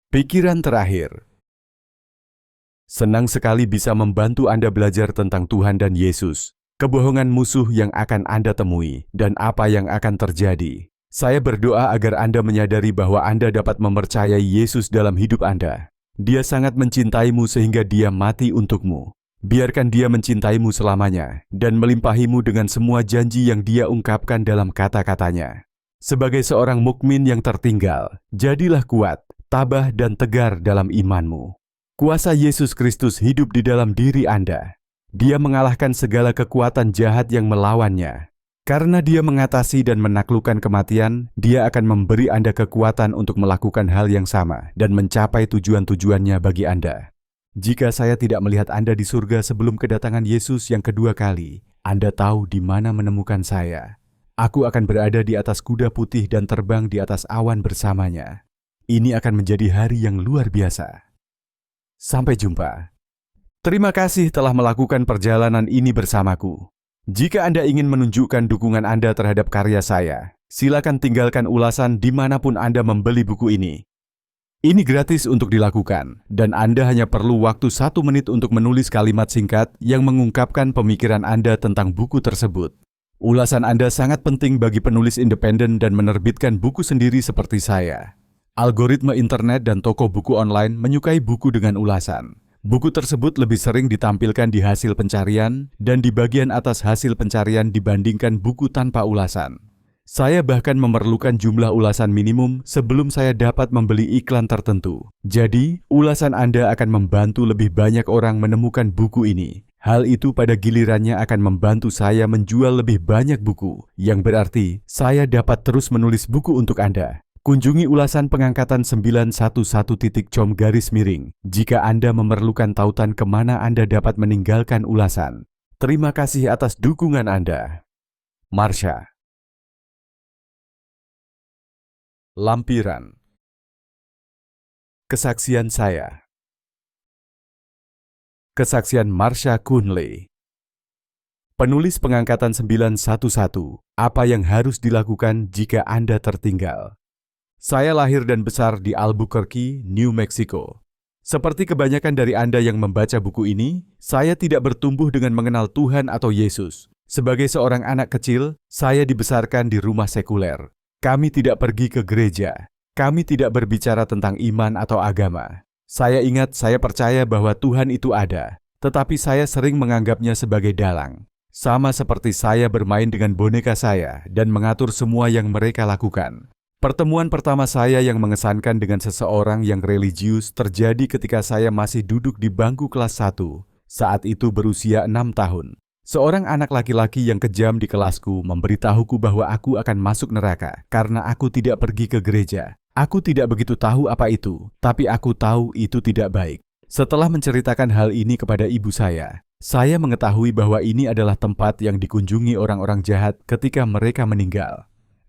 Pikiran terakhir. Senang sekali bisa membantu Anda belajar tentang Tuhan dan Yesus, kebohongan musuh yang akan Anda temui, dan apa yang akan terjadi. Saya berdoa agar Anda menyadari bahwa Anda dapat mempercayai Yesus dalam hidup Anda. Dia sangat mencintaimu sehingga Dia mati untukmu. Biarkan Dia mencintaimu selamanya dan melimpahimu dengan semua janji yang Dia ungkapkan dalam kata-katanya. Sebagai seorang mukmin yang tertinggal, jadilah kuat, tabah dan tegar dalam imanmu. Kuasa Yesus Kristus hidup di dalam diri Anda. Dia mengalahkan segala kekuatan jahat yang melawannya. Karena Dia mengatasi dan menaklukkan kematian, Dia akan memberi Anda kekuatan untuk melakukan hal yang sama dan mencapai tujuan-tujuannya bagi Anda. Jika saya tidak melihat Anda di surga sebelum kedatangan Yesus yang kedua kali, Anda tahu di mana menemukan saya. Aku akan berada di atas kuda putih dan terbang di atas awan bersamanya. Ini akan menjadi hari yang luar biasa. Sampai jumpa. Terima kasih telah melakukan perjalanan ini bersamaku. Jika Anda ingin menunjukkan dukungan Anda terhadap karya saya, silakan tinggalkan ulasan dimanapun Anda membeli buku ini. Ini gratis untuk dilakukan, dan Anda hanya perlu waktu 1 menit untuk menulis kalimat singkat yang mengungkapkan pemikiran Anda tentang buku tersebut. Ulasan Anda sangat penting bagi penulis independen dan menerbitkan buku sendiri seperti saya. Algoritma internet dan toko buku online menyukai buku dengan ulasan. Buku tersebut lebih sering ditampilkan di hasil pencarian dan di bagian atas hasil pencarian dibandingkan buku tanpa ulasan. Saya bahkan memerlukan jumlah ulasan minimum sebelum saya dapat membeli iklan tertentu. Jadi, ulasan Anda akan membantu lebih banyak orang menemukan buku ini. Hal itu pada gilirannya akan membantu saya menjual lebih banyak buku, yang berarti saya dapat terus menulis buku untuk Anda. Kunjungi ulasan pengangkatan 911.com jika Anda memerlukan tautan kemana Anda dapat meninggalkan ulasan. Terima kasih atas dukungan Anda. Marsha. Lampiran. Kesaksian saya. Kesaksian Marsha Kunley. Penulis pengangkatan 911, apa yang harus dilakukan jika Anda tertinggal? Saya lahir dan besar di Albuquerque, New Mexico. Seperti kebanyakan dari Anda yang membaca buku ini, saya tidak bertumbuh dengan mengenal Tuhan atau Yesus. Sebagai seorang anak kecil, saya dibesarkan di rumah sekuler. Kami tidak pergi ke gereja. Kami tidak berbicara tentang iman atau agama. Saya ingat saya percaya bahwa Tuhan itu ada, tetapi saya sering menganggapnya sebagai dalang. Sama seperti saya bermain dengan boneka saya dan mengatur semua yang mereka lakukan. Pertemuan pertama saya yang mengesankan dengan seseorang yang religius terjadi ketika saya masih duduk di bangku kelas 1, saat itu berusia 6 tahun. Seorang anak laki-laki yang kejam di kelasku memberitahuku bahwa aku akan masuk neraka karena aku tidak pergi ke gereja. Aku tidak begitu tahu apa itu, tapi aku tahu itu tidak baik. Setelah menceritakan hal ini kepada ibu saya mengetahui bahwa ini adalah tempat yang dikunjungi orang-orang jahat ketika mereka meninggal.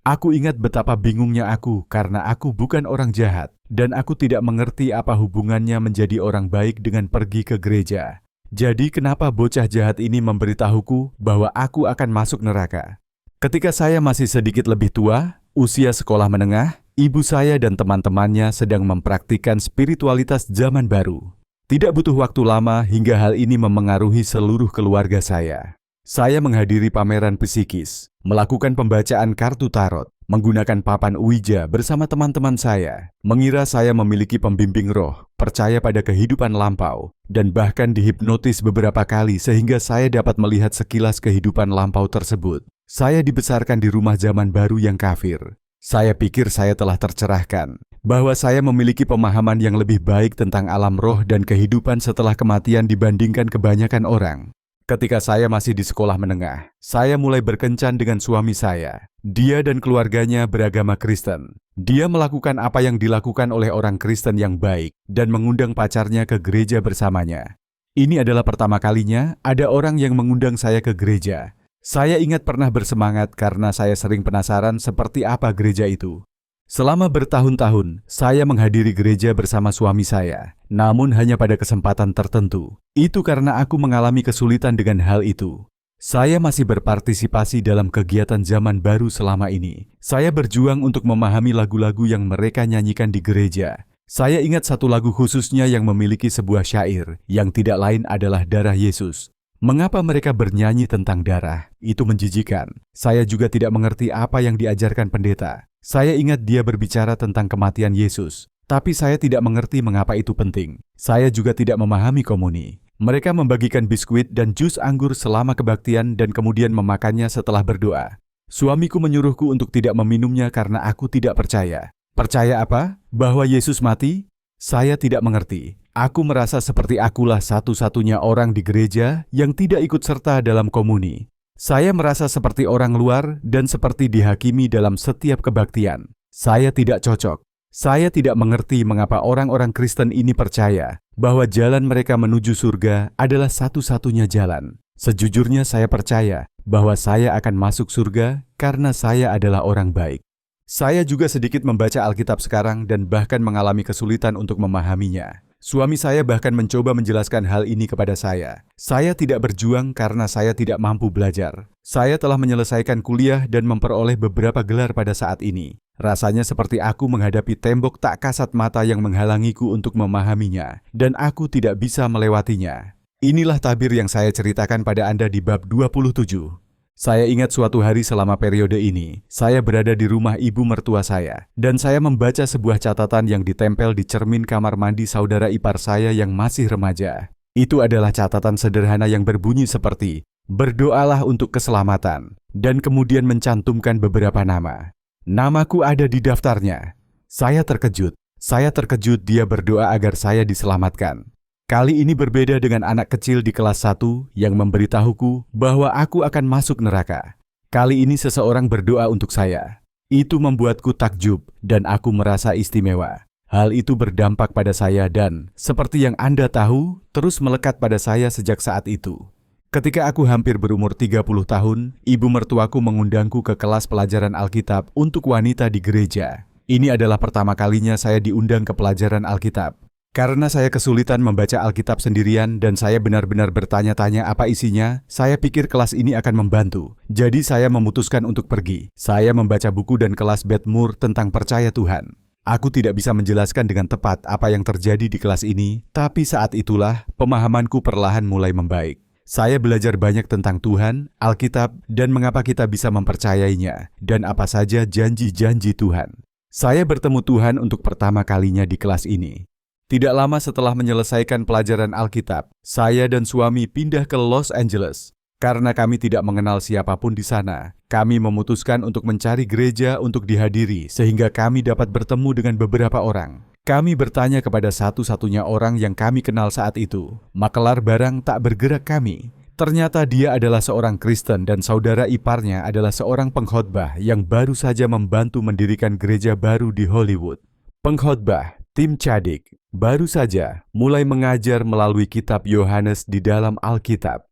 Aku ingat betapa bingungnya aku karena aku bukan orang jahat dan aku tidak mengerti apa hubungannya menjadi orang baik dengan pergi ke gereja. Jadi kenapa bocah jahat ini memberitahuku bahwa aku akan masuk neraka? Ketika saya masih sedikit lebih tua, usia sekolah menengah, ibu saya dan teman-temannya sedang mempraktikkan spiritualitas zaman baru. Tidak butuh waktu lama hingga hal ini memengaruhi seluruh keluarga saya. Saya menghadiri pameran psikis, melakukan pembacaan kartu tarot, menggunakan papan Ouija bersama teman-teman saya, mengira saya memiliki pembimbing roh, percaya pada kehidupan lampau, dan bahkan dihipnotis beberapa kali sehingga saya dapat melihat sekilas kehidupan lampau tersebut. Saya dibesarkan di rumah zaman baru yang kafir. Saya pikir saya telah tercerahkan, bahwa saya memiliki pemahaman yang lebih baik tentang alam roh dan kehidupan setelah kematian dibandingkan kebanyakan orang. Ketika saya masih di sekolah menengah, saya mulai berkencan dengan suami saya. Dia dan keluarganya beragama Kristen. Dia melakukan apa yang dilakukan oleh orang Kristen yang baik dan mengundang pacarnya ke gereja bersamanya. Ini adalah pertama kalinya ada orang yang mengundang saya ke gereja. Saya ingat pernah bersemangat karena saya sering penasaran seperti apa gereja itu. Selama bertahun-tahun, saya menghadiri gereja bersama suami saya, namun hanya pada kesempatan tertentu. Itu karena aku mengalami kesulitan dengan hal itu. Saya masih berpartisipasi dalam kegiatan zaman baru selama ini. Saya berjuang untuk memahami lagu-lagu yang mereka nyanyikan di gereja. Saya ingat satu lagu khususnya yang memiliki sebuah syair yang tidak lain adalah darah Yesus. Mengapa mereka bernyanyi tentang darah? Itu menjijikan. Saya juga tidak mengerti apa yang diajarkan pendeta. Saya ingat dia berbicara tentang kematian Yesus, tapi saya tidak mengerti mengapa itu penting. Saya juga tidak memahami komuni. Mereka membagikan biskuit dan jus anggur selama kebaktian dan kemudian memakannya setelah berdoa. Suamiku menyuruhku untuk tidak meminumnya karena aku tidak percaya. Percaya apa? Bahwa Yesus mati? Saya tidak mengerti. Aku merasa seperti akulah satu-satunya orang di gereja yang tidak ikut serta dalam komuni. Saya merasa seperti orang luar dan seperti dihakimi dalam setiap kebaktian. Saya tidak cocok. Saya tidak mengerti mengapa orang-orang Kristen ini percaya bahwa jalan mereka menuju surga adalah satu-satunya jalan. Sejujurnya saya percaya bahwa saya akan masuk surga karena saya adalah orang baik. Saya juga sedikit membaca Alkitab sekarang dan bahkan mengalami kesulitan untuk memahaminya. Suami saya bahkan mencoba menjelaskan hal ini kepada saya. Saya tidak berjuang karena saya tidak mampu belajar. Saya telah menyelesaikan kuliah dan memperoleh beberapa gelar pada saat ini. Rasanya seperti aku menghadapi tembok tak kasat mata yang menghalangiku untuk memahaminya, dan aku tidak bisa melewatinya. Inilah tabir yang saya ceritakan pada Anda di bab 27. Saya ingat suatu hari selama periode ini, saya berada di rumah ibu mertua saya, dan saya membaca sebuah catatan yang ditempel di cermin kamar mandi saudara ipar saya yang masih remaja. Itu adalah catatan sederhana yang berbunyi seperti, "Berdoalah untuk keselamatan," dan kemudian mencantumkan beberapa nama. Namaku ada di daftarnya. Saya terkejut dia berdoa agar saya diselamatkan. Kali ini berbeda dengan anak kecil di kelas 1 yang memberitahuku bahwa aku akan masuk neraka. Kali ini seseorang berdoa untuk saya. Itu membuatku takjub dan aku merasa istimewa. Hal itu berdampak pada saya dan, seperti yang Anda tahu, terus melekat pada saya sejak saat itu. Ketika aku hampir berumur 30 tahun, ibu mertuaku mengundangku ke kelas pelajaran Alkitab untuk wanita di gereja. Ini adalah pertama kalinya saya diundang ke pelajaran Alkitab. Karena saya kesulitan membaca Alkitab sendirian dan saya benar-benar bertanya-tanya apa isinya, saya pikir kelas ini akan membantu. Jadi saya memutuskan untuk pergi. Saya membaca buku dan kelas Beth Moore tentang percaya Tuhan. Aku tidak bisa menjelaskan dengan tepat apa yang terjadi di kelas ini, tapi saat itulah pemahamanku perlahan mulai membaik. Saya belajar banyak tentang Tuhan, Alkitab, dan mengapa kita bisa mempercayainya, dan apa saja janji-janji Tuhan. Saya bertemu Tuhan untuk pertama kalinya di kelas ini. Tidak lama setelah menyelesaikan pelajaran Alkitab, saya dan suami pindah ke Los Angeles. Karena kami tidak mengenal siapapun di sana, kami memutuskan untuk mencari gereja untuk dihadiri sehingga kami dapat bertemu dengan beberapa orang. Kami bertanya kepada satu-satunya orang yang kami kenal saat itu. Makelar barang tak bergerak kami. Ternyata dia adalah seorang Kristen dan saudara iparnya adalah seorang pengkhotbah yang baru saja membantu mendirikan gereja baru di Hollywood. Pengkhotbah Tim Chaddick baru saja mulai mengajar melalui kitab Yohanes di dalam Alkitab.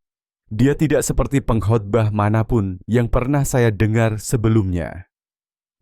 Dia tidak seperti pengkhotbah manapun yang pernah saya dengar sebelumnya.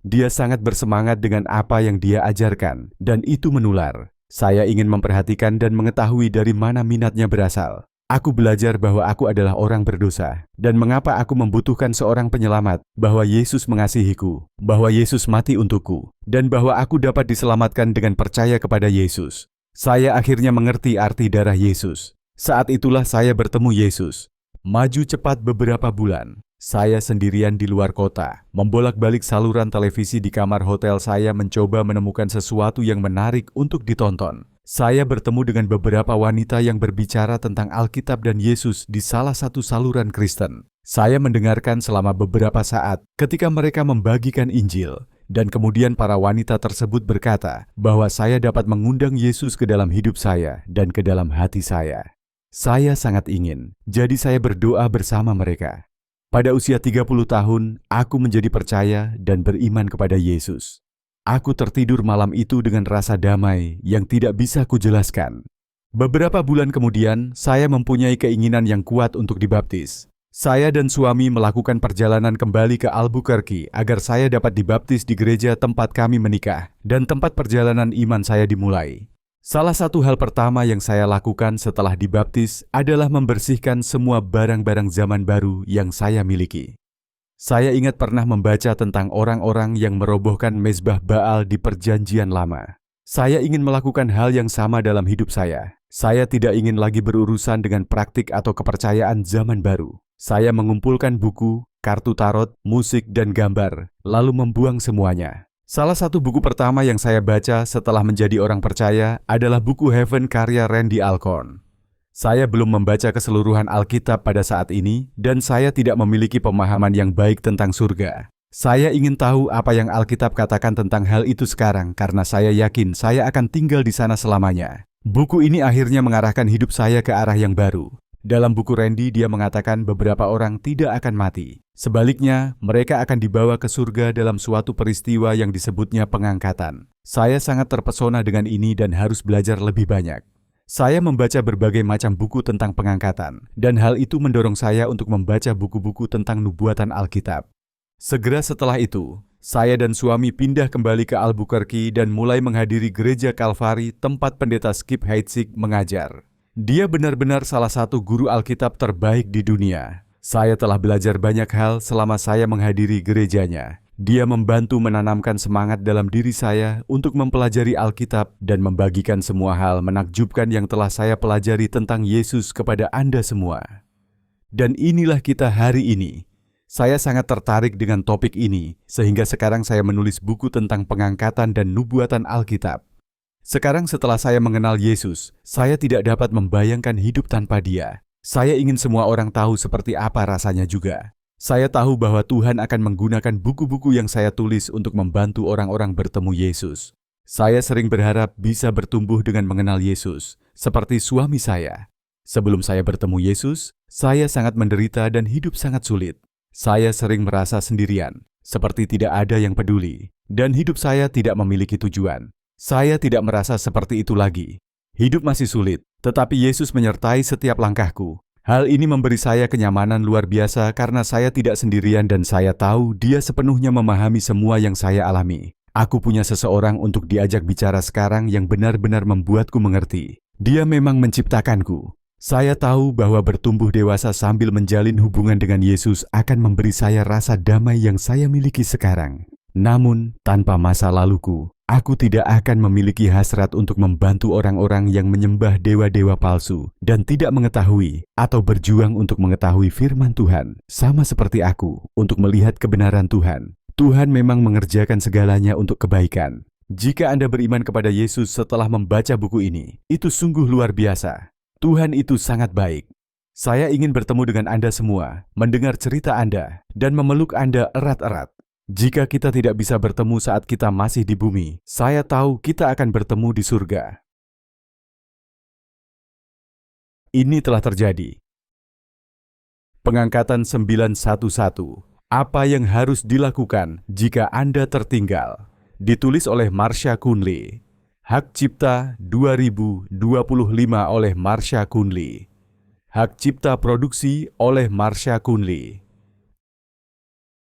Dia sangat bersemangat dengan apa yang dia ajarkan, dan itu menular. Saya ingin memperhatikan dan mengetahui dari mana minatnya berasal. Aku belajar bahwa aku adalah orang berdosa, dan mengapa aku membutuhkan seorang penyelamat, bahwa Yesus mengasihiku, bahwa Yesus mati untukku, dan bahwa aku dapat diselamatkan dengan percaya kepada Yesus. Saya akhirnya mengerti arti darah Yesus. Saat itulah saya bertemu Yesus. Maju cepat beberapa bulan. Saya sendirian di luar kota, membolak-balik saluran televisi di kamar hotel saya mencoba menemukan sesuatu yang menarik untuk ditonton. Saya bertemu dengan beberapa wanita yang berbicara tentang Alkitab dan Yesus di salah satu saluran Kristen. Saya mendengarkan selama beberapa saat ketika mereka membagikan Injil, dan kemudian para wanita tersebut berkata bahwa saya dapat mengundang Yesus ke dalam hidup saya dan ke dalam hati saya. Saya sangat ingin, jadi saya berdoa bersama mereka. Pada usia 30 tahun, aku menjadi percaya dan beriman kepada Yesus. Aku tertidur malam itu dengan rasa damai yang tidak bisa kujelaskan. Beberapa bulan kemudian, saya mempunyai keinginan yang kuat untuk dibaptis. Saya dan suami melakukan perjalanan kembali ke Albuquerque agar saya dapat dibaptis di gereja tempat kami menikah dan tempat perjalanan iman saya dimulai. Salah satu hal pertama yang saya lakukan setelah dibaptis adalah membersihkan semua barang-barang zaman baru yang saya miliki. Saya ingat pernah membaca tentang orang-orang yang merobohkan mezbah Baal di Perjanjian Lama. Saya ingin melakukan hal yang sama dalam hidup saya. Saya tidak ingin lagi berurusan dengan praktik atau kepercayaan zaman baru. Saya mengumpulkan buku, kartu tarot, musik, dan gambar, lalu membuang semuanya. Salah satu buku pertama yang saya baca setelah menjadi orang percaya adalah buku Heaven karya Randy Alcorn. Saya belum membaca keseluruhan Alkitab pada saat ini, dan saya tidak memiliki pemahaman yang baik tentang surga. Saya ingin tahu apa yang Alkitab katakan tentang hal itu sekarang, karena saya yakin saya akan tinggal di sana selamanya. Buku ini akhirnya mengarahkan hidup saya ke arah yang baru. Dalam buku Randy, dia mengatakan beberapa orang tidak akan mati. Sebaliknya, mereka akan dibawa ke surga dalam suatu peristiwa yang disebutnya pengangkatan. Saya sangat terpesona dengan ini dan harus belajar lebih banyak. Saya membaca berbagai macam buku tentang pengangkatan, dan hal itu mendorong saya untuk membaca buku-buku tentang nubuatan Alkitab. Segera setelah itu, saya dan suami pindah kembali ke Albuquerque dan mulai menghadiri gereja Kalvari tempat pendeta Skip Heitzig mengajar. Dia benar-benar salah satu guru Alkitab terbaik di dunia. Saya telah belajar banyak hal selama saya menghadiri gerejanya. Dia membantu menanamkan semangat dalam diri saya untuk mempelajari Alkitab dan membagikan semua hal menakjubkan yang telah saya pelajari tentang Yesus kepada Anda semua. Dan inilah kita hari ini. Saya sangat tertarik dengan topik ini, sehingga sekarang saya menulis buku tentang pengangkatan dan nubuatan Alkitab. Sekarang setelah saya mengenal Yesus, saya tidak dapat membayangkan hidup tanpa Dia. Saya ingin semua orang tahu seperti apa rasanya juga. Saya tahu bahwa Tuhan akan menggunakan buku-buku yang saya tulis untuk membantu orang-orang bertemu Yesus. Saya sering berharap bisa bertumbuh dengan mengenal Yesus, seperti suami saya. Sebelum saya bertemu Yesus, saya sangat menderita dan hidup sangat sulit. Saya sering merasa sendirian, seperti tidak ada yang peduli, dan hidup saya tidak memiliki tujuan. Saya tidak merasa seperti itu lagi. Hidup masih sulit, tetapi Yesus menyertai setiap langkahku. Hal ini memberi saya kenyamanan luar biasa karena saya tidak sendirian dan saya tahu Dia sepenuhnya memahami semua yang saya alami. Aku punya seseorang untuk diajak bicara sekarang yang benar-benar membuatku mengerti. Dia memang menciptakanku. Saya tahu bahwa bertumbuh dewasa sambil menjalin hubungan dengan Yesus akan memberi saya rasa damai yang saya miliki sekarang. Namun, tanpa masa laluku, aku tidak akan memiliki hasrat untuk membantu orang-orang yang menyembah dewa-dewa palsu dan tidak mengetahui atau berjuang untuk mengetahui firman Tuhan, sama seperti aku, untuk melihat kebenaran Tuhan. Tuhan memang mengerjakan segalanya untuk kebaikan. Jika Anda beriman kepada Yesus setelah membaca buku ini, itu sungguh luar biasa. Tuhan itu sangat baik. Saya ingin bertemu dengan Anda semua, mendengar cerita Anda, dan memeluk Anda erat-erat. Jika kita tidak bisa bertemu saat kita masih di bumi, saya tahu kita akan bertemu di surga. Ini telah terjadi. Pengangkatan 911. Apa yang harus dilakukan jika Anda tertinggal? Ditulis oleh Marsha Kunli. Hak Cipta 2025 oleh Marsha Kunli. Hak Cipta Produksi oleh Marsha Kunli.